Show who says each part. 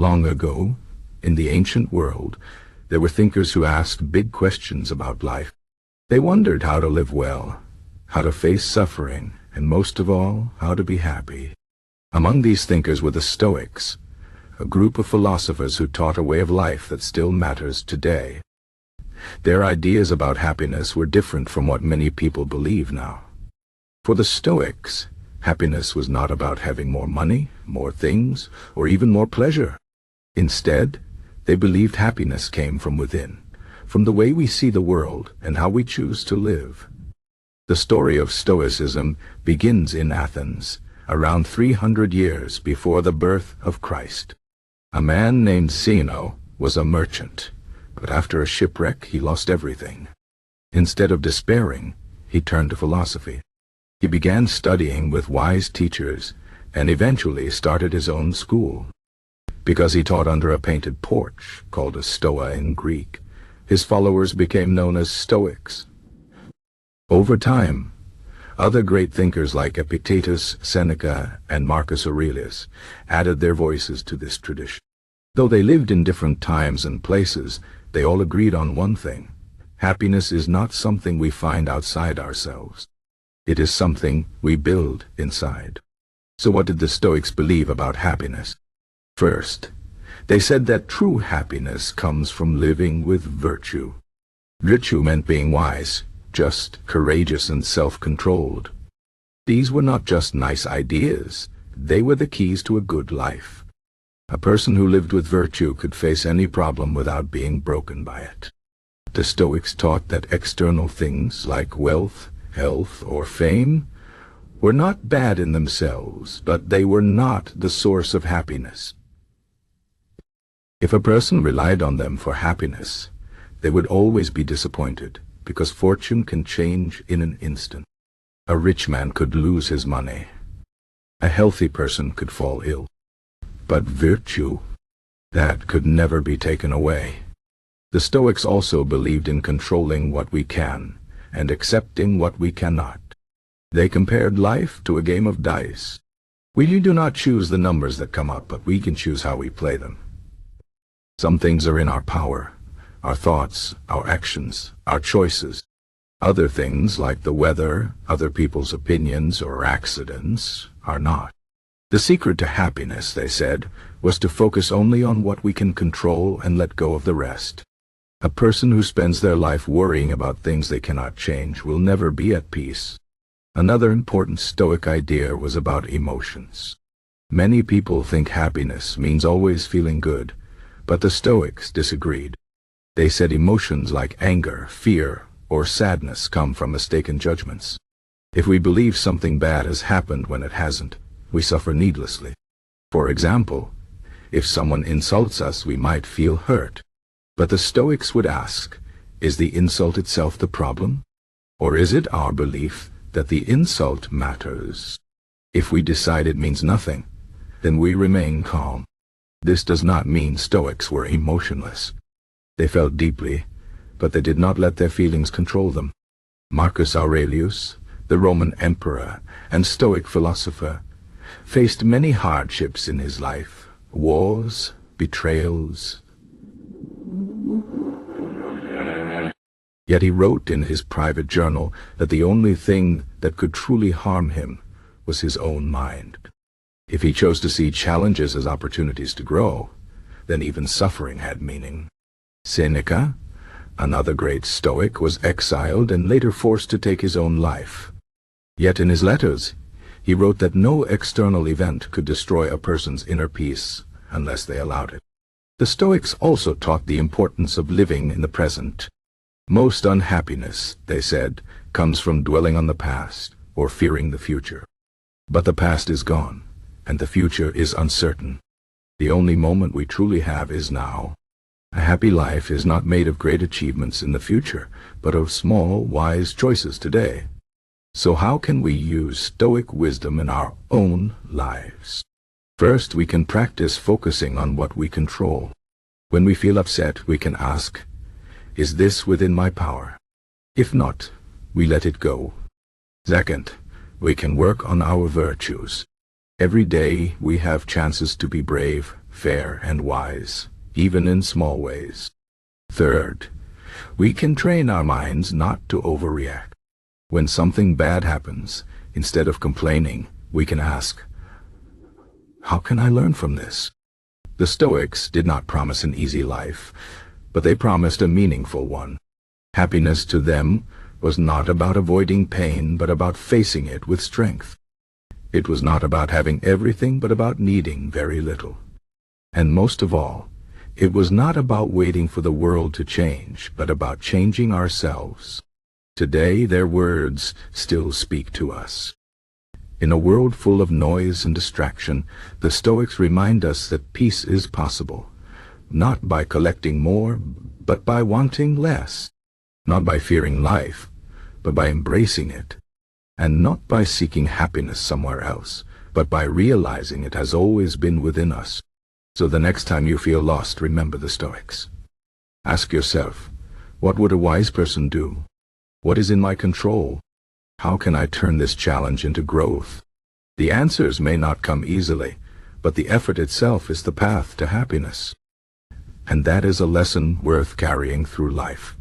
Speaker 1: Long ago, in the ancient world, there were thinkers who asked big questions about life. They wondered how to live well, how to face suffering, and most of all, how to be happy. Among these thinkers were the Stoics, a group of philosophers who taught a way of life that still matters today. Their ideas about happiness were different from what many people believe now. For the Stoics, happiness was not about having more money, more things, or even more pleasure. Instead, they believed happiness came from within, from the way we see the world and how we choose to live. The story of Stoicism begins in Athens, around 300 years before the birth of Christ. A man named Zeno was a merchant, but after a shipwreck he lost everything. Instead of despairing, he turned to philosophy. He began studying with wise teachers and eventually started his own school. Because he taught under a painted porch, called a stoa in Greek, his followers became known as Stoics. Over time, other great thinkers like Epictetus, Seneca, and Marcus Aurelius added their voices to this tradition. Though they lived in different times and places, they all agreed on one thing: happiness is not something we find outside ourselves. It is something we build inside. So what did the Stoics believe about happiness? First, they said that true happiness comes from living with virtue. Virtue meant being wise, just, courageous, and self-controlled. These were not just nice ideas, they were the keys to a good life. A person who lived with virtue could face any problem without being broken by it. The Stoics taught that external things like wealth, health, or fame were not bad in themselves, but they were not the source of happiness. If a person relied on them for happiness, they would always be disappointed, because fortune can change in an instant. A rich man could lose his money. A healthy person could fall ill. But virtue, that could never be taken away. The Stoics also believed in controlling what we can and accepting what we cannot. They compared life to a game of dice. We do not choose the numbers that come up, but we can choose how we play them. Some things are in our power: our thoughts, our actions, our choices. Other things, like the weather, other people's opinions, or accidents, are not. The secret to happiness, they said, was to focus only on what we can control and let go of the rest. A person who spends their life worrying about things they cannot change will never be at peace. Another important Stoic idea was about emotions. Many people think happiness means always feeling good, but the Stoics disagreed. They said emotions like anger, fear, or sadness come from mistaken judgments. If we believe something bad has happened when it hasn't, we suffer needlessly. For example, if someone insults us, we might feel hurt. But the Stoics would ask, is the insult itself the problem? Or is it our belief that the insult matters? If we decide it means nothing, then we remain calm. This does not mean Stoics were emotionless. They felt deeply, but they did not let their feelings control them. Marcus Aurelius, the Roman emperor and Stoic philosopher, faced many hardships in his life: wars, betrayals. Yet he wrote in his private journal that the only thing that could truly harm him was his own mind. If he chose to see challenges as opportunities to grow, then even suffering had meaning. Seneca, another great Stoic, was exiled and later forced to take his own life. Yet in his letters, he wrote that no external event could destroy a person's inner peace unless they allowed it. The Stoics also taught the importance of living in the present. Most unhappiness, they said, comes from dwelling on the past or fearing the future. But the past is gone, and the future is uncertain. The only moment we truly have is now. A happy life is not made of great achievements in the future, but of small, wise choices today. So how can we use Stoic wisdom in our own lives? First, we can practice focusing on what we control. When we feel upset, we can ask, is this within my power? If not, we let it go. Second, we can work on our virtues. Every day we have chances to be brave, fair, and wise, even in small ways. Third, we can train our minds not to overreact. When something bad happens, instead of complaining, we can ask, how can I learn from this? The Stoics did not promise an easy life, but they promised a meaningful one. Happiness to them was not about avoiding pain, but about facing it with strength. It was not about having everything, but about needing very little. And most of all, it was not about waiting for the world to change, but about changing ourselves. Today, their words still speak to us. In a world full of noise and distraction, the Stoics remind us that peace is possible, not by collecting more, but by wanting less, not by fearing life, but by embracing it, and not by seeking happiness somewhere else, but by realizing it has always been within us. So the next time you feel lost, remember the Stoics. Ask yourself, what would a wise person do? What is in my control? How can I turn this challenge into growth? The answers may not come easily, but the effort itself is the path to happiness. And that is a lesson worth carrying through life.